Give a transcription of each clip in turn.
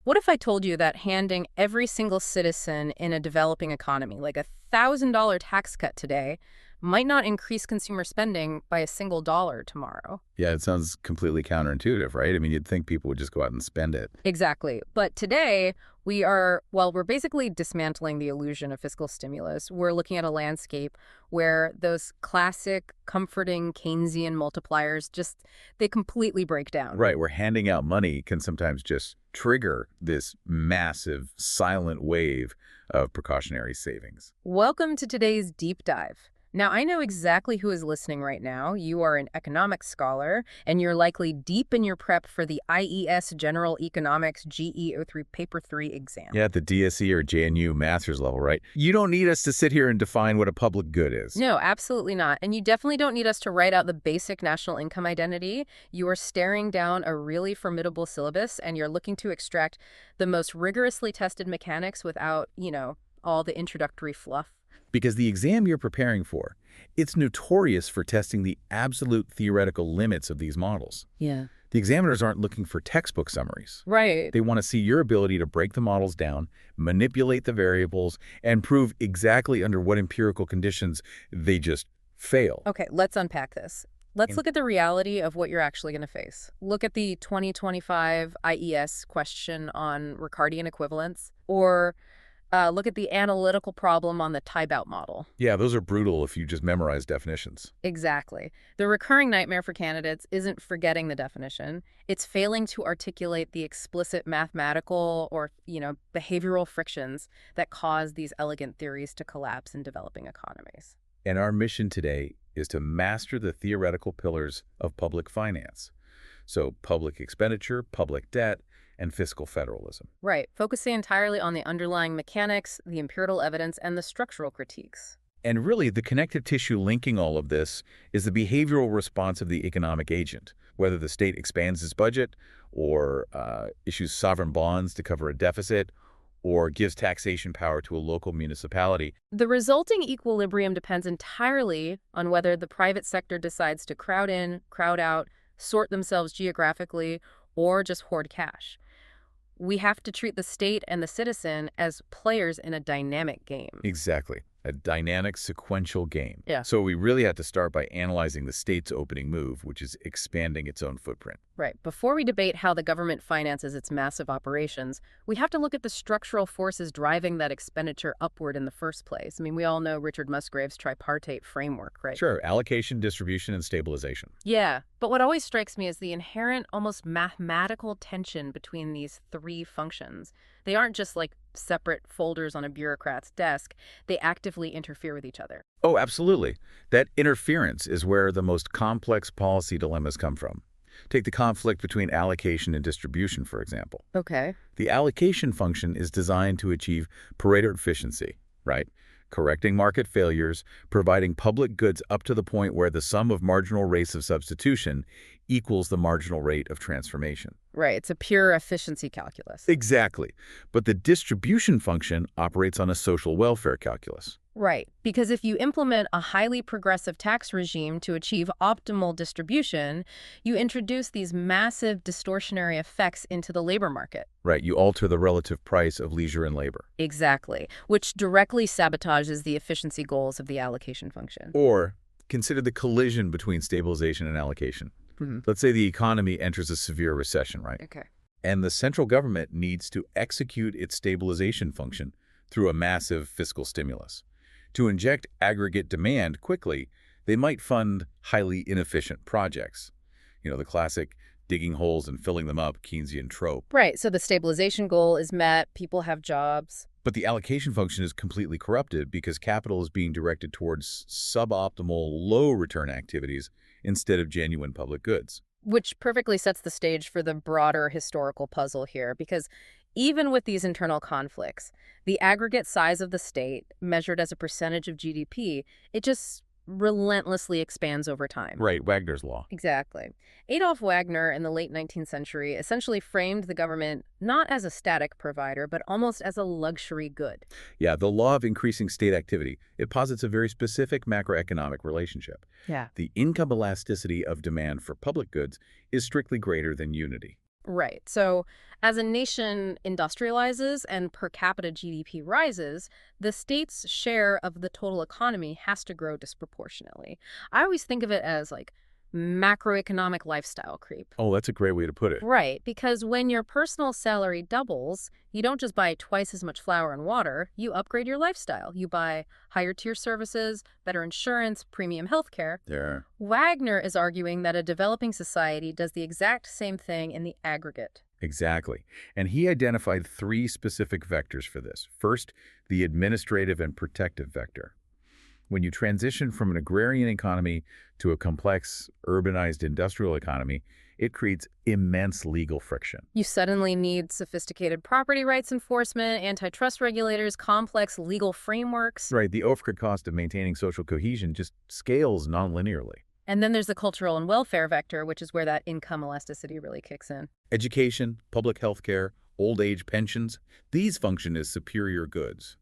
What if I told you that handing every single citizen in a developing economy like $1,000 tax cut today might not increase consumer spending by a single dollar tomorrow? Yeah, it sounds completely counterintuitive, right? I mean, you'd think people would just go out and spend it. Exactly. But today, we're basically dismantling the illusion of fiscal stimulus. We're looking at a landscape where those classic, comforting Keynesian multipliers they completely break down. Right, where handing out money can sometimes just trigger this massive, silent wave of precautionary savings. Welcome to today's deep dive. Now, I know exactly who is listening right now. You are an economics scholar, and you're likely deep in your prep for the IES General Economics GE-03 Paper 3 exam. Yeah, at the DSE or JNU Masters level, right? You don't need us to sit here and define what a public good is. No, absolutely not. And you definitely don't need us to write out the basic national income identity. You are staring down a really formidable syllabus, and you're looking to extract the most rigorously tested mechanics without, all the introductory fluff. Because the exam you're preparing for, it's notorious for testing the absolute theoretical limits of these models. Yeah. The examiners aren't looking for textbook summaries. Right. They want to see your ability to break the models down, manipulate the variables, and prove exactly under what empirical conditions they just fail. Okay, let's unpack this. Let's look at the reality of what you're actually going to face. Look at the 2025 IES question on Ricardian equivalence, or look at the analytical problem on the tie-bout model. Yeah, those are brutal if you just memorize definitions. Exactly. The recurring nightmare for candidates isn't forgetting the definition. It's failing to articulate the explicit mathematical or, behavioral frictions that cause these elegant theories to collapse in developing economies. And our mission today is to master the theoretical pillars of public finance. So public expenditure, public debt, and fiscal federalism. Right, focusing entirely on the underlying mechanics, the empirical evidence, and the structural critiques. And really, the connective tissue linking all of this is the behavioral response of the economic agent, whether the state expands its budget or issues sovereign bonds to cover a deficit or gives taxation power to a local municipality. The resulting equilibrium depends entirely on whether the private sector decides to crowd in, crowd out, sort themselves geographically, or just hoard cash. We have to treat the state and the citizen as players in a dynamic game. Exactly. A dynamic, sequential game. Yeah. So we really have to start by analyzing the state's opening move, which is expanding its own footprint. Right. Before we debate how the government finances its massive operations, we have to look at the structural forces driving that expenditure upward in the first place. I mean, we all know Richard Musgrave's tripartite framework, right? Sure. Allocation, distribution, and stabilization. Yeah. But what always strikes me is the inherent, almost mathematical tension between these three functions. They aren't just like separate folders on a bureaucrat's desk. They actively interfere with each other. Oh, absolutely. That interference is where the most complex policy dilemmas come from. Take the conflict between allocation and distribution, for example. Okay. The allocation function is designed to achieve Pareto efficiency, right? Correcting market failures, providing public goods up to the point where the sum of marginal rates of substitution equals the marginal rate of transformation. Right. It's a pure efficiency calculus. Exactly. But the distribution function operates on a social welfare calculus. Right. Because if you implement a highly progressive tax regime to achieve optimal distribution, you introduce these massive distortionary effects into the labor market. Right. You alter the relative price of leisure and labor. Exactly. Which directly sabotages the efficiency goals of the allocation function. Or consider the collision between stabilization and allocation. Let's say the economy enters a severe recession, right? Okay. And the central government needs to execute its stabilization function through a massive fiscal stimulus. To inject aggregate demand quickly, they might fund highly inefficient projects. The classic digging holes and filling them up Keynesian trope. Right. So the stabilization goal is met, people have jobs. But the allocation function is completely corrupted because capital is being directed towards suboptimal, low-return activities instead of genuine public goods. Which perfectly sets the stage for the broader historical puzzle here, because even with these internal conflicts, the aggregate size of the state, measured as a percentage of GDP, it just relentlessly expands over time. Right, Wagner's law. Exactly. Adolf Wagner in the late 19th century essentially framed the government not as a static provider, but almost as a luxury good. Yeah, the law of increasing state activity, it posits a very specific macroeconomic relationship. Yeah. The income elasticity of demand for public goods is strictly greater than unity. Right. So as a nation industrializes and per capita GDP rises, the state's share of the total economy has to grow disproportionately. I always think of it as like macroeconomic lifestyle creep. Oh, that's a great way to put it. Right, because when your personal salary doubles, you don't just buy twice as much flour and water, you upgrade your lifestyle. You buy higher tier services, better insurance, premium healthcare. There. Wagner is arguing that a developing society does the exact same thing in the aggregate. Exactly. And he identified 3 specific vectors for this. First, the administrative and protective vector. When you transition from an agrarian economy to a complex, urbanized industrial economy, it creates immense legal friction. You suddenly need sophisticated property rights enforcement, antitrust regulators, complex legal frameworks. Right, the overhead cost of maintaining social cohesion just scales nonlinearly. And then there's the cultural and welfare vector, which is where that income elasticity really kicks in. Education, public health care, old age pensions, these function as superior goods.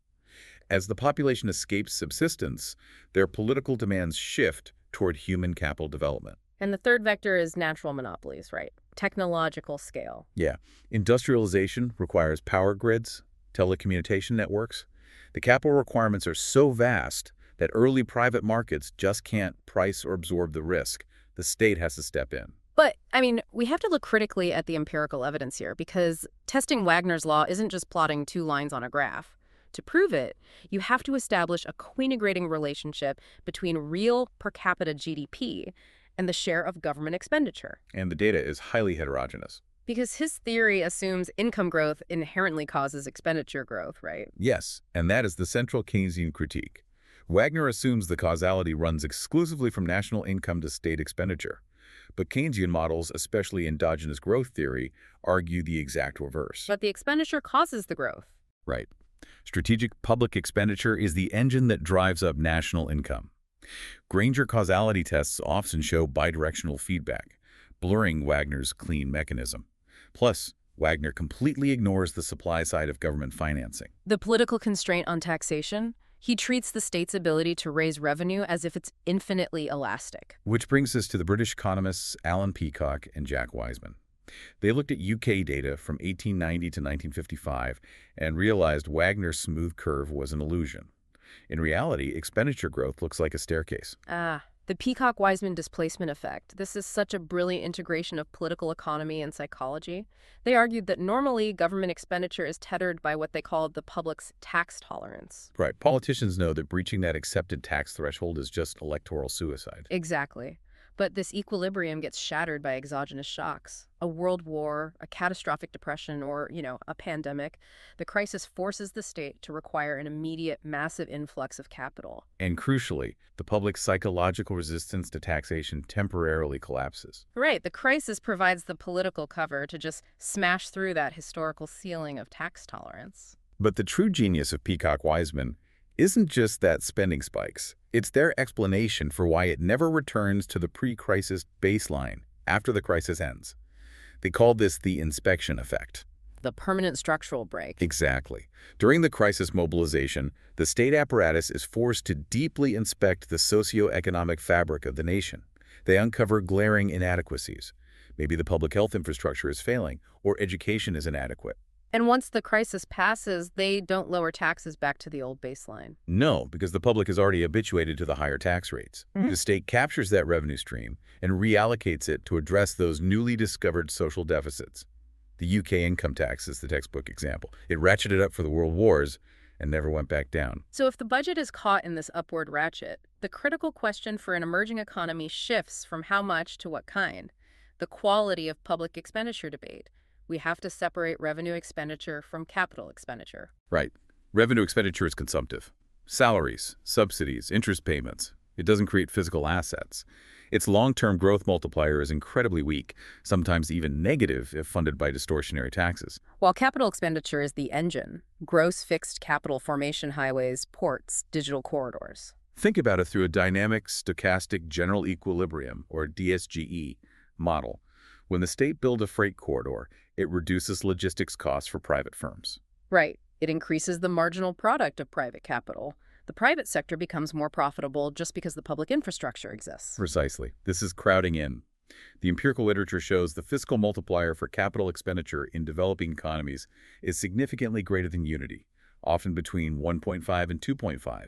As the population escapes subsistence, their political demands shift toward human capital development. And the third vector is natural monopolies, right? Technological scale. Yeah, industrialization requires power grids, telecommunication networks. The capital requirements are so vast that early private markets just can't price or absorb the risk. The state has to step in. But, I mean, we have to look critically at the empirical evidence here, because testing Wagner's law isn't just plotting 2 lines on a graph. To prove it, you have to establish a cointegrating relationship between real per capita GDP and the share of government expenditure. And the data is highly heterogeneous. Because his theory assumes income growth inherently causes expenditure growth, right? Yes, and that is the central Keynesian critique. Wagner assumes the causality runs exclusively from national income to state expenditure. But Keynesian models, especially endogenous growth theory, argue the exact reverse. But the expenditure causes the growth. Right. Strategic public expenditure is the engine that drives up national income. Granger causality tests often show bidirectional feedback, blurring Wagner's clean mechanism. Plus, Wagner completely ignores the supply side of government financing. The political constraint on taxation, he treats the state's ability to raise revenue as if it's infinitely elastic. Which brings us to the British economists Alan Peacock and Jack Wiseman. They looked at UK data from 1890 to 1955 and realized Wagner's smooth curve was an illusion. In reality, expenditure growth looks like a staircase. The Peacock-Wiseman displacement effect. This is such a brilliant integration of political economy and psychology. They argued that normally government expenditure is tethered by what they called the public's tax tolerance. Right. Politicians know that breaching that accepted tax threshold is just electoral suicide. Exactly. But this equilibrium gets shattered by exogenous shocks. A world war, a catastrophic depression, or, a pandemic. The crisis forces the state to require an immediate, massive influx of capital. And crucially, the public's psychological resistance to taxation temporarily collapses. Right. The crisis provides the political cover to just smash through that historical ceiling of tax tolerance. But the true genius of Peacock-Wiseman isn't just that spending spikes. It's their explanation for why it never returns to the pre-crisis baseline after the crisis ends. They called this the inspection effect. The permanent structural break. Exactly. During the crisis mobilization, the state apparatus is forced to deeply inspect the socio-economic fabric of the nation. They uncover glaring inadequacies. Maybe the public health infrastructure is failing, or education is inadequate. And once the crisis passes, they don't lower taxes back to the old baseline. No, because the public is already habituated to the higher tax rates. The state captures that revenue stream and reallocates it to address those newly discovered social deficits. The UK income tax is the textbook example. It ratcheted up for the world wars and never went back down. So if the budget is caught in this upward ratchet, the critical question for an emerging economy shifts from how much to what kind. The quality of public expenditure debate. We have to separate revenue expenditure from capital expenditure. Right. Revenue expenditure is consumptive. Salaries, subsidies, interest payments. It doesn't create physical assets. Its long-term growth multiplier is incredibly weak, sometimes even negative if funded by distortionary taxes. While capital expenditure is the engine, gross fixed capital formation highways, ports, digital corridors. Think about it through a dynamic stochastic general equilibrium, or DSGE, model. When the state builds a freight corridor, it reduces logistics costs for private firms. Right. It increases the marginal product of private capital. The private sector becomes more profitable just because the public infrastructure exists. Precisely. This is crowding in. The empirical literature shows the fiscal multiplier for capital expenditure in developing economies is significantly greater than unity, often between 1.5 and 2.5,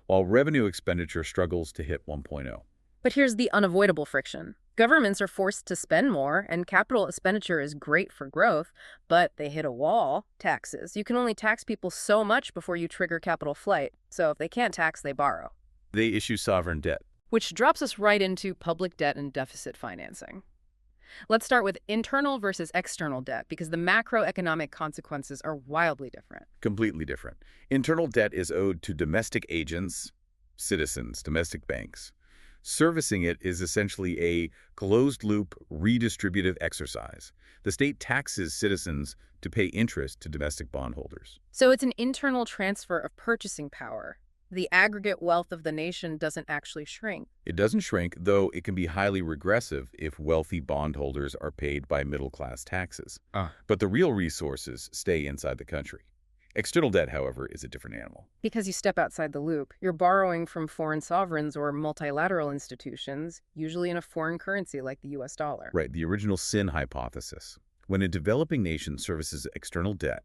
while revenue expenditure struggles to hit 1.0. But here's the unavoidable friction. Governments are forced to spend more, and capital expenditure is great for growth, but they hit a wall, taxes. You can only tax people so much before you trigger capital flight. So if they can't tax, they borrow. They issue sovereign debt. Which drops us right into public debt and deficit financing. Let's start with internal versus external debt, because the macroeconomic consequences are wildly different. Completely different. Internal debt is owed to domestic agents, citizens, domestic banks. Servicing it is essentially a closed-loop, redistributive exercise. The state taxes citizens to pay interest to domestic bondholders. So it's an internal transfer of purchasing power. The aggregate wealth of the nation doesn't actually shrink. It doesn't shrink, though it can be highly regressive if wealthy bondholders are paid by middle-class taxes. But the real resources stay inside the country. External debt, however, is a different animal. Because you step outside the loop, you're borrowing from foreign sovereigns or multilateral institutions, usually in a foreign currency like the US dollar. Right, the original sin hypothesis. When a developing nation services external debt,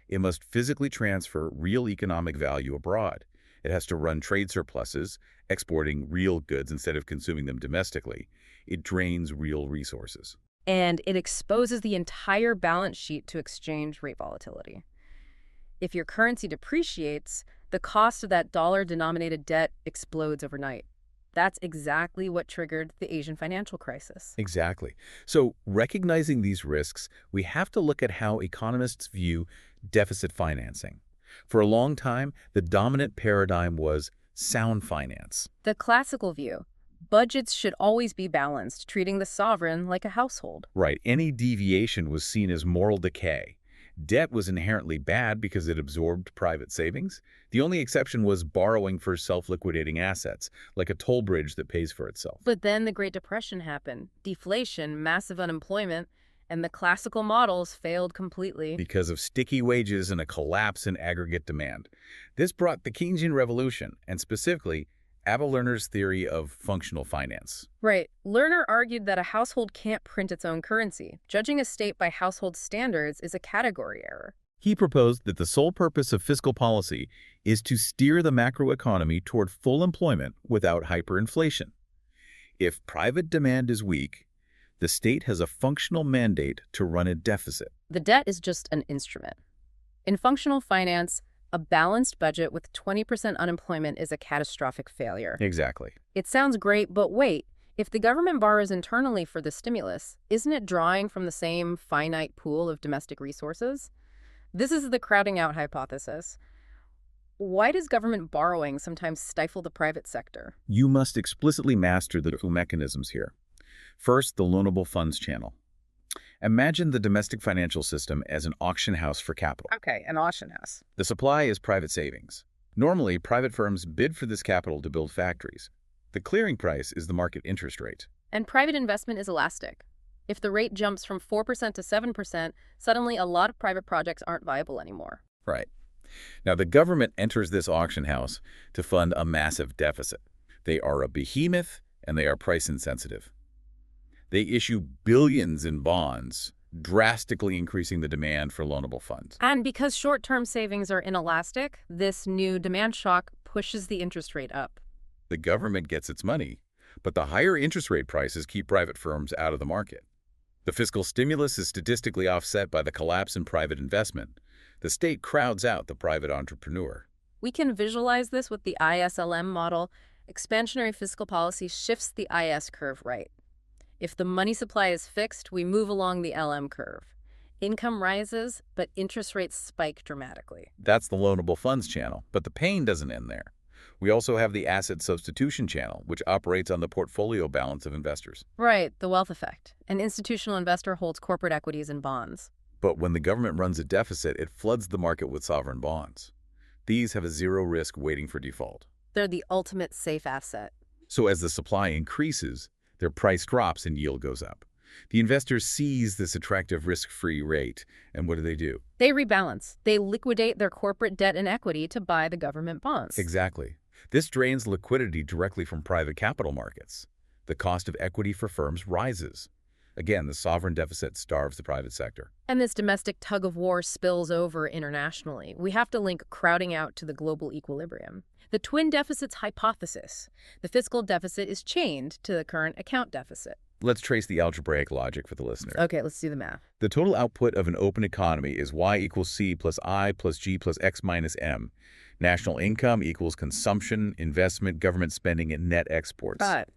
it must physically transfer real economic value abroad. It has to run trade surpluses, exporting real goods instead of consuming them domestically. It drains real resources. And it exposes the entire balance sheet to exchange rate volatility. If your currency depreciates, the cost of that dollar-denominated debt explodes overnight. That's exactly what triggered the Asian financial crisis. Exactly. So, recognizing these risks, we have to look at how economists view deficit financing. For a long time, the dominant paradigm was sound finance. The classical view: budgets should always be balanced, treating the sovereign like a household. Right. Any deviation was seen as moral decay. Debt was inherently bad because it absorbed private savings. The only exception was borrowing for self-liquidating assets, like a toll bridge that pays for itself. But then the Great Depression happened. Deflation, massive unemployment, and the classical models failed completely. Because of sticky wages and a collapse in aggregate demand. This brought the Keynesian Revolution, and specifically, Abel Lerner's theory of functional finance. Right. Lerner argued that a household can't print its own currency. Judging a state by household standards is a category error. He proposed that the sole purpose of fiscal policy is to steer the macroeconomy toward full employment without hyperinflation. If private demand is weak, the state has a functional mandate to run a deficit. The debt is just an instrument. In functional finance, a balanced budget with 20% unemployment is a catastrophic failure. Exactly. It sounds great, but wait. If the government borrows internally for the stimulus, isn't it drawing from the same finite pool of domestic resources? This is the crowding out hypothesis. Why does government borrowing sometimes stifle the private sector? You must explicitly master the two mechanisms here. First, the loanable funds channel. Imagine the domestic financial system as an auction house for capital. Okay, an auction house. The supply is private savings. Normally, private firms bid for this capital to build factories. The clearing price is the market interest rate. And private investment is elastic. If the rate jumps from 4% to 7%, suddenly a lot of private projects aren't viable anymore. Right. Now, the government enters this auction house to fund a massive deficit. They are a behemoth, and they are price insensitive. They issue billions in bonds, drastically increasing the demand for loanable funds. And because short-term savings are inelastic, this new demand shock pushes the interest rate up. The government gets its money, but the higher interest rate prices keep private firms out of the market. The fiscal stimulus is statistically offset by the collapse in private investment. The state crowds out the private entrepreneur. We can visualize this with the ISLM model. Expansionary fiscal policy shifts the IS curve right. If the money supply is fixed, we move along the LM curve. Income rises, but interest rates spike dramatically. That's the loanable funds channel, but the pain doesn't end there. We also have the asset substitution channel, which operates on the portfolio balance of investors. Right, the wealth effect. An institutional investor holds corporate equities and bonds. But when the government runs a deficit, it floods the market with sovereign bonds. These have a zero risk waiting for default. They're the ultimate safe asset. So as the supply increases, their price drops and yield goes up. The investors seize this attractive risk-free rate, and what do? They rebalance. They liquidate their corporate debt and equity to buy the government bonds. Exactly. This drains liquidity directly from private capital markets. The cost of equity for firms rises. Again, the sovereign deficit starves the private sector. And this domestic tug-of-war spills over internationally. We have to link crowding out to the global equilibrium. The twin deficits hypothesis. The fiscal deficit is chained to the current account deficit. Let's trace the algebraic logic for the listener. Okay, let's do the math. The total output of an open economy is y equals c plus I plus g plus x minus m. National income equals consumption, investment, government spending, and net exports. But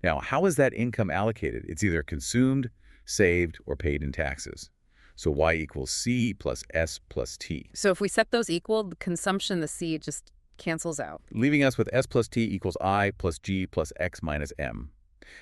Now, how is that income allocated? It's either consumed, saved, or paid in taxes. So y equals c plus s plus t, so if we set those equal, the consumption, the C, just cancels out. leaving us with s plus t equals I plus g plus x minus m.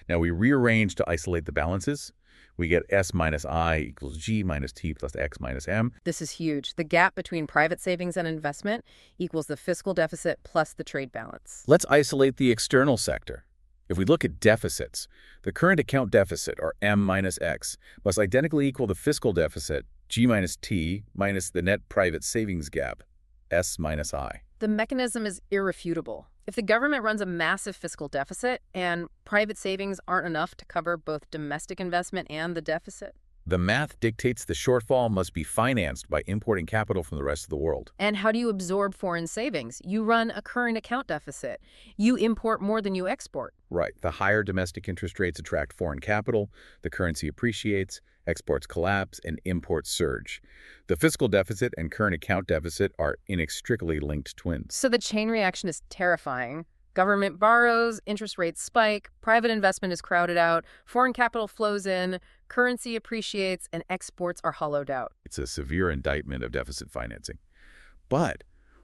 Now, we rearrange to isolate the balances. We get s minus I equals g minus t plus x minus m. This is huge. The gap between private savings and investment equals the fiscal deficit plus the trade balance. Let's isolate the external sector. If we look at deficits, the current account deficit, or M minus X, must identically equal the fiscal deficit, G minus T, minus the net private savings gap, S minus I. The mechanism is irrefutable. If the government runs a massive fiscal deficit and private savings aren't enough to cover both domestic investment and the deficit, The math dictates the shortfall must be financed by importing capital from the rest of the world. and how do you absorb foreign savings? You run a current account deficit. You import more than you export. Right. The higher domestic interest rates attract foreign capital, the currency appreciates, exports collapse, and imports surge. The fiscal deficit and current account deficit are inextricably linked twins. So the chain reaction is terrifying. Government borrows, interest rates spike, private investment is crowded out, foreign capital flows in, currency appreciates, and exports are hollowed out. It's a severe indictment of deficit financing. But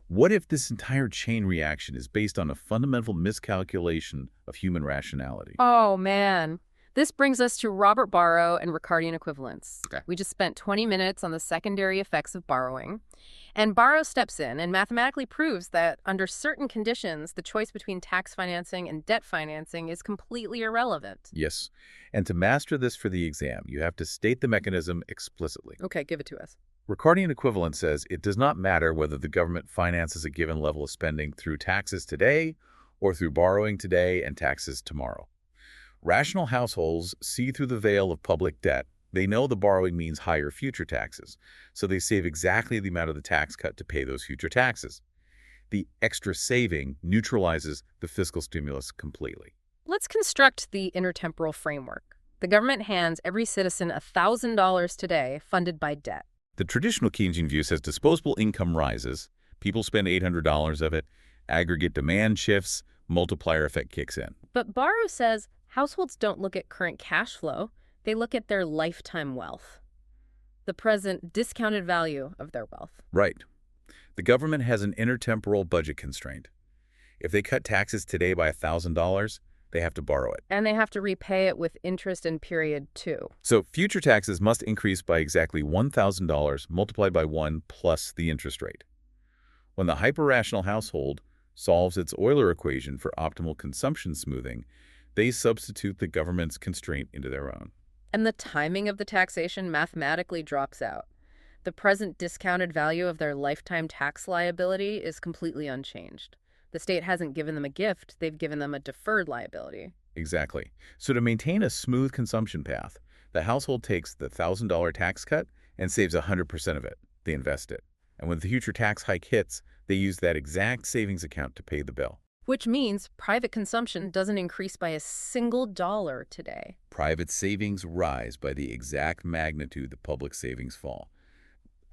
what if this entire chain reaction is based on a fundamental miscalculation of human rationality? Oh, man. This brings us to Robert Barrow and Ricardian Equivalence. Okay. We just spent 20 minutes on the secondary effects of borrowing. And Barrow steps in and mathematically proves that under certain conditions, the choice between tax financing and debt financing is completely irrelevant. Yes. And to master this for the exam, you have to state the mechanism explicitly. Okay, give it to us. Ricardian Equivalence says it does not matter whether the government finances a given level of spending through taxes today or through borrowing today and taxes tomorrow. Rational households see through the veil of public debt. They know the borrowing means higher future taxes, so they save exactly the amount of the tax cut to pay those future taxes. The extra saving neutralizes the fiscal stimulus completely. Let's construct the intertemporal framework. The government hands every citizen $1,000 today funded by debt. The traditional Keynesian view says disposable income rises, people spend $800 of it, aggregate demand shifts, multiplier effect kicks in. But Barrow says households don't look at current cash flow. They look at their lifetime wealth, the present discounted value of their wealth. Right. The government has an intertemporal budget constraint. If they cut taxes today by $1,000, they have to borrow it. And they have to repay it with interest in period 2. So future taxes must increase by exactly $1,000 multiplied by 1 plus the interest rate. When the hyper-rational household solves its Euler equation for optimal consumption smoothing, they substitute the government's constraint into their own. And the timing of the taxation mathematically drops out. The present discounted value of their lifetime tax liability is completely unchanged. The state hasn't given them a gift, they've given them a deferred liability. Exactly. So to maintain a smooth consumption path, the household takes the $1,000 tax cut and saves 100% of it. They invest it. And when the future tax hike hits, they use that exact savings account to pay the bill. Which means private consumption doesn't increase by a single dollar today. Private savings rise by the exact magnitude that public savings fall.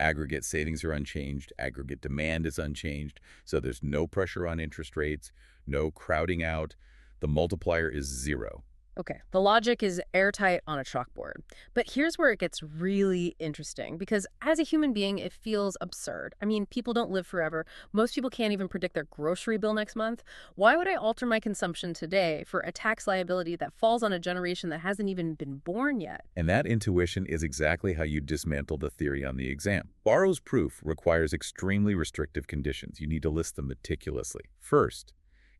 Aggregate savings are unchanged, aggregate demand is unchanged, so there's no pressure on interest rates, no crowding out. The multiplier is 0. Okay, the logic is airtight on a chalkboard. But here's where it gets really interesting, because as a human being, it feels absurd. I mean, people don't live forever. Most people can't even predict their grocery bill next month. Why would I alter my consumption today for a tax liability that falls on a generation that hasn't even been born yet? And that intuition is exactly how you dismantle the theory on the exam. Barrow's proof requires extremely restrictive conditions. You need to list them meticulously. First,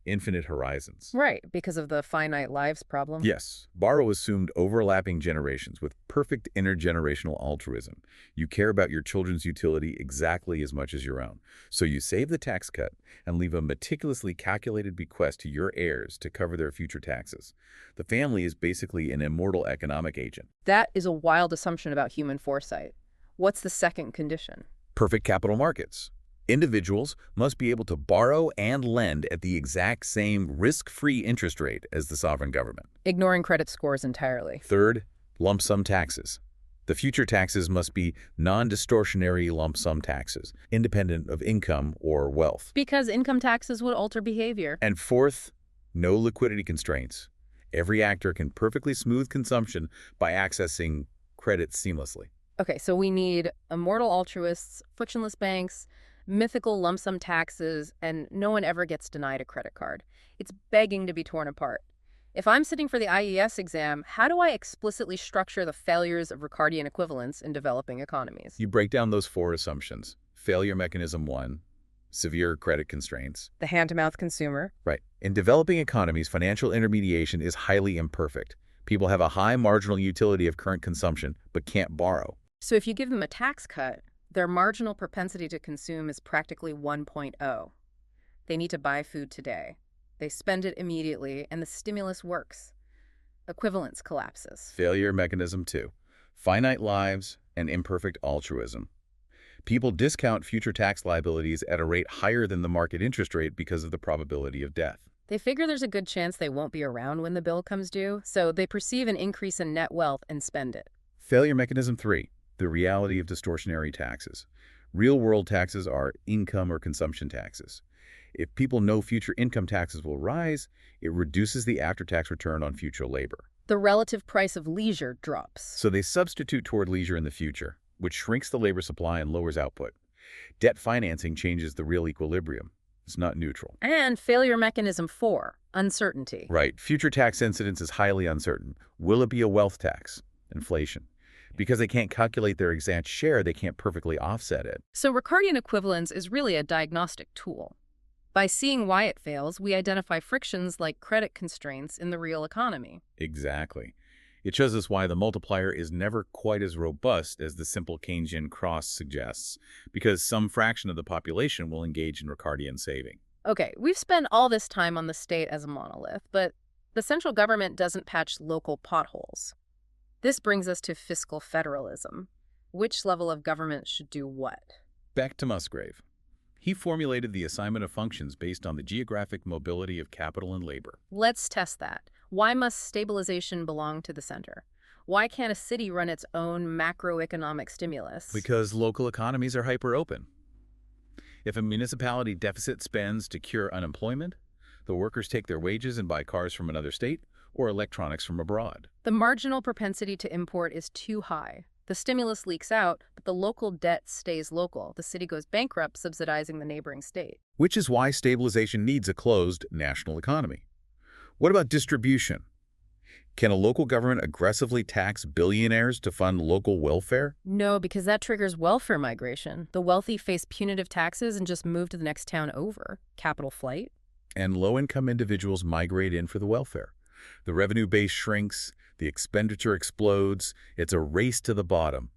infinite horizons. Right, because of the finite lives problem. Yes, borrow assumed overlapping generations with perfect intergenerational altruism. You care about your children's utility exactly as much as your own. So you save the tax cut and leave a meticulously calculated bequest to your heirs to cover their future taxes. The family is basically an immortal economic agent. That is a wild assumption about human foresight. What's the second condition? Perfect capital markets. Individuals must be able to borrow and lend at the exact same risk-free interest rate as the sovereign government. Ignoring credit scores entirely. Third, lump sum taxes. The future taxes must be non-distortionary lump sum taxes, independent of income or wealth. Because income taxes would alter behavior. And fourth, no liquidity constraints. Every actor can perfectly smooth consumption by accessing credit seamlessly. Okay, so we need immortal altruists, frictionless banks, mythical lump sum taxes, and no one ever gets denied a credit card. It's begging to be torn apart. If I'm sitting for the IES exam, how do I explicitly structure the failures of Ricardian equivalence in developing economies? You break down those four assumptions. Failure mechanism 1, severe credit constraints. The hand-to-mouth consumer. Right. In developing economies, financial intermediation is highly imperfect. People have a high marginal utility of current consumption, but can't borrow. So if you give them a tax cut, their marginal propensity to consume is practically 1.0. They need to buy food today. They spend it immediately, and the stimulus works. Equivalence collapses. Failure mechanism 2, finite lives and imperfect altruism. People discount future tax liabilities at a rate higher than the market interest rate because of the probability of death. They figure there's a good chance they won't be around when the bill comes due, so they perceive an increase in net wealth and spend it. Failure mechanism 3, the reality of distortionary taxes. Real-world taxes are income or consumption taxes. If people know future income taxes will rise, it reduces the after-tax return on future labor. The relative price of leisure drops. So they substitute toward leisure in the future, which shrinks the labor supply and lowers output. Debt financing changes the real equilibrium. It's not neutral. And failure mechanism 4, uncertainty. Right. Future tax incidence is highly uncertain. Will it be a wealth tax? Inflation. Because they can't calculate their exact share, they can't perfectly offset it. So Ricardian equivalence is really a diagnostic tool. By seeing why it fails, we identify frictions like credit constraints in the real economy. Exactly. It shows us why the multiplier is never quite as robust as the simple Keynesian cross suggests, because some fraction of the population will engage in Ricardian saving. Okay, we've spent all this time on the state as a monolith, but the central government doesn't patch local potholes. This brings us to fiscal federalism. Which level of government should do what? Back to Musgrave. He formulated the assignment of functions based on the geographic mobility of capital and labor. Let's test that. Why must stabilization belong to the center? Why can't a city run its own macroeconomic stimulus? Because local economies are hyper-open. If a municipality deficit spends to cure unemployment, the workers take their wages and buy cars from another state or electronics from abroad. The marginal propensity to import is too high. The stimulus leaks out, but the local debt stays local. The city goes bankrupt, subsidizing the neighboring state. Which is why stabilization needs a closed national economy. What about distribution? Can a local government aggressively tax billionaires to fund local welfare? No, because that triggers welfare migration. The wealthy face punitive taxes and just move to the next town over. Capital flight. And low-income individuals migrate in for the welfare. The revenue base shrinks, the expenditure explodes, it's a race to the bottom.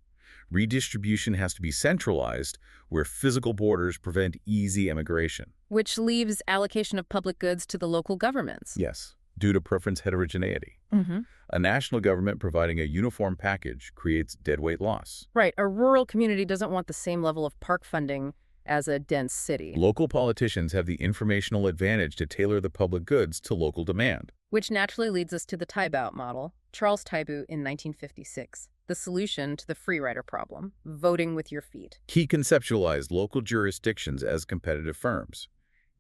Redistribution has to be centralized, where physical borders prevent easy immigration. Which leaves allocation of public goods to the local governments. Yes, due to preference heterogeneity. A national government providing a uniform package creates deadweight loss. Right, a rural community doesn't want the same level of park funding as a dense city. Local politicians have the informational advantage to tailor the public goods to local demand. Which naturally leads us to the Tybalt model, Charles Tybalt in 1956, the solution to the free rider problem, voting with your feet. He conceptualized local jurisdictions as competitive firms.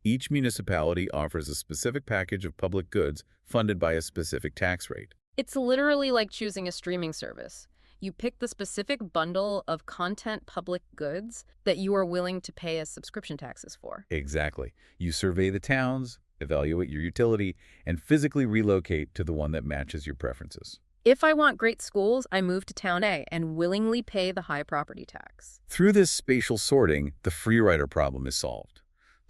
Each municipality offers a specific package of public goods funded by a specific tax rate. It's literally like choosing a streaming service. You pick the specific bundle of content public goods that you are willing to pay as subscription taxes for. Exactly. You survey the towns, evaluate your utility, and physically relocate to the one that matches your preferences. If I want great schools, I move to Town A and willingly pay the high property tax. Through this spatial sorting, the free rider problem is solved.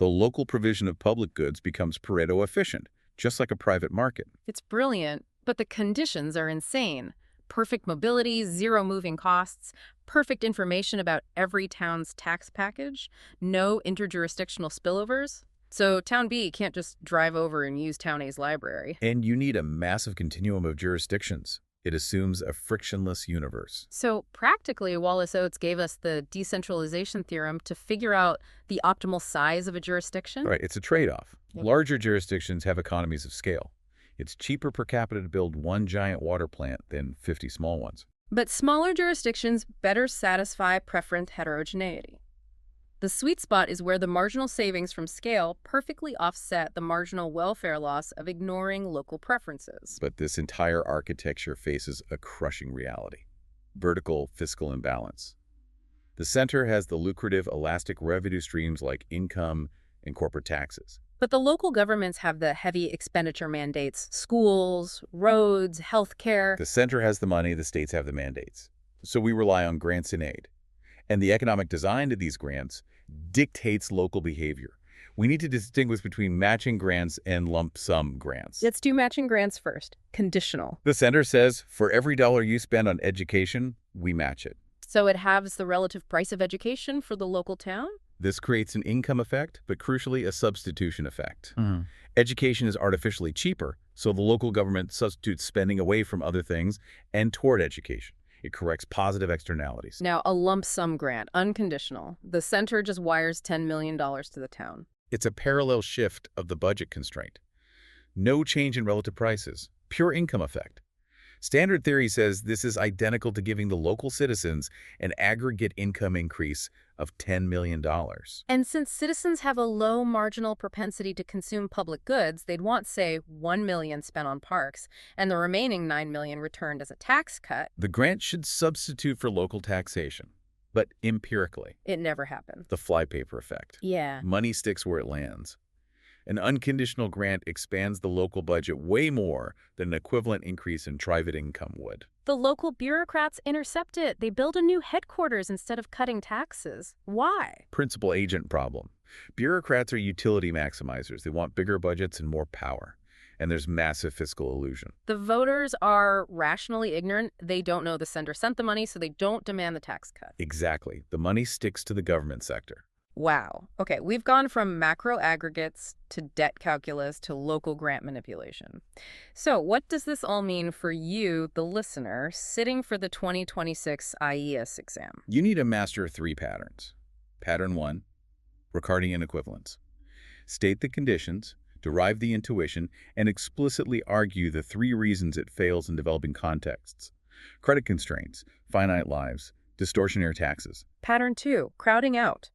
The local provision of public goods becomes Pareto efficient, just like a private market. It's brilliant, but the conditions are insane. Perfect mobility, zero moving costs, perfect information about every town's tax package, no interjurisdictional spillovers. So Town B can't just drive over and use Town A's library. And you need a massive continuum of jurisdictions. It assumes a frictionless universe. So practically, Wallace Oates gave us the decentralization theorem to figure out the optimal size of a jurisdiction. Right, it's a trade-off. Yep. Larger jurisdictions have economies of scale. It's cheaper per capita to build one giant water plant than 50 small ones. But smaller jurisdictions better satisfy preference heterogeneity. The sweet spot is where the marginal savings from scale perfectly offset the marginal welfare loss of ignoring local preferences. But this entire architecture faces a crushing reality: vertical fiscal imbalance. The center has the lucrative elastic revenue streams like income and corporate taxes. But the local governments have the heavy expenditure mandates: schools, roads, healthcare. The center has the money, the states have the mandates. So we rely on grants and aid. And the economic design of these grants dictates local behavior. We need to distinguish between matching grants and lump sum grants. Let's do matching grants first. Conditional. The center says, for every dollar you spend on education, we match it. So it halves the relative price of education for the local town? This creates an income effect, but crucially a substitution effect. Education is artificially cheaper, so the local government substitutes spending away from other things and toward education. It corrects positive externalities. Now, a lump sum grant, unconditional. The center just wires $10 million to the town. It's a parallel shift of the budget constraint. No change in relative prices, pure income effect. Standard theory says this is identical to giving the local citizens an aggregate income increase of $10 million. And since citizens have a low marginal propensity to consume public goods, they'd want, say, $1 million spent on parks, and the remaining $9 million returned as a tax cut. The grant should substitute for local taxation, but empirically. It never happened. The flypaper effect. Yeah. Money sticks where it lands. An unconditional grant expands the local budget way more than an equivalent increase in private income would. The local bureaucrats intercept it. They build a new headquarters instead of cutting taxes. Why? Principal agent problem. Bureaucrats are utility maximizers. They want bigger budgets and more power. And there's massive fiscal illusion. The voters are rationally ignorant. They don't know the sender sent the money, so they don't demand the tax cut. Exactly. The money sticks to the government sector. Wow. Okay, we've gone from macro aggregates to debt calculus to local grant manipulation. So what does this all mean for you, the listener, sitting for the 2026 IES exam? You need to master 3 patterns. Pattern 1, Ricardian Equivalence. State the conditions, derive the intuition, and explicitly argue the 3 reasons it fails in developing contexts: credit constraints, finite lives, distortionary taxes. Pattern 2, crowding out.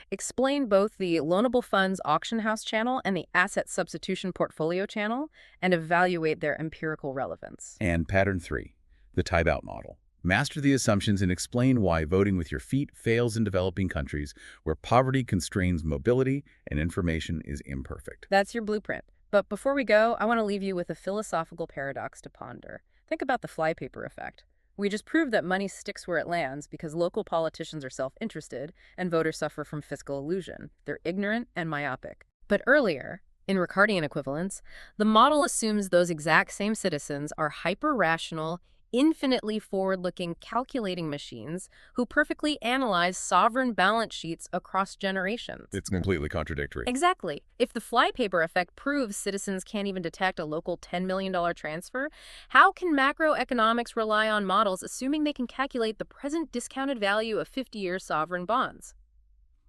Explain both the loanable funds auction house channel and the asset substitution portfolio channel and evaluate their empirical relevance. And pattern 3, the tie-out model. Master the assumptions and explain why voting with your feet fails in developing countries where poverty constrains mobility and information is imperfect. That's your blueprint. But before we go, I want to leave you with a philosophical paradox to ponder. Think about the flypaper effect. We just proved that money sticks where it lands because local politicians are self-interested and voters suffer from fiscal illusion. They're ignorant and myopic. But earlier, in Ricardian Equivalence, the model assumes those exact same citizens are hyper-rational, infinitely forward-looking calculating machines who perfectly analyze sovereign balance sheets across generations. It's completely contradictory. Exactly. If the flypaper effect proves citizens can't even detect a local $10 million transfer, how can macroeconomics rely on models assuming they can calculate the present discounted value of 50-year sovereign bonds?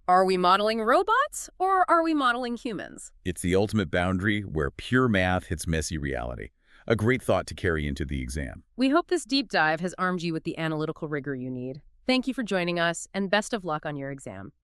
Are we modeling robots or are we modeling humans? It's the ultimate boundary where pure math hits messy reality. A great thought to carry into the exam. We hope this deep dive has armed you with the analytical rigor you need. Thank you for joining us, and best of luck on your exam.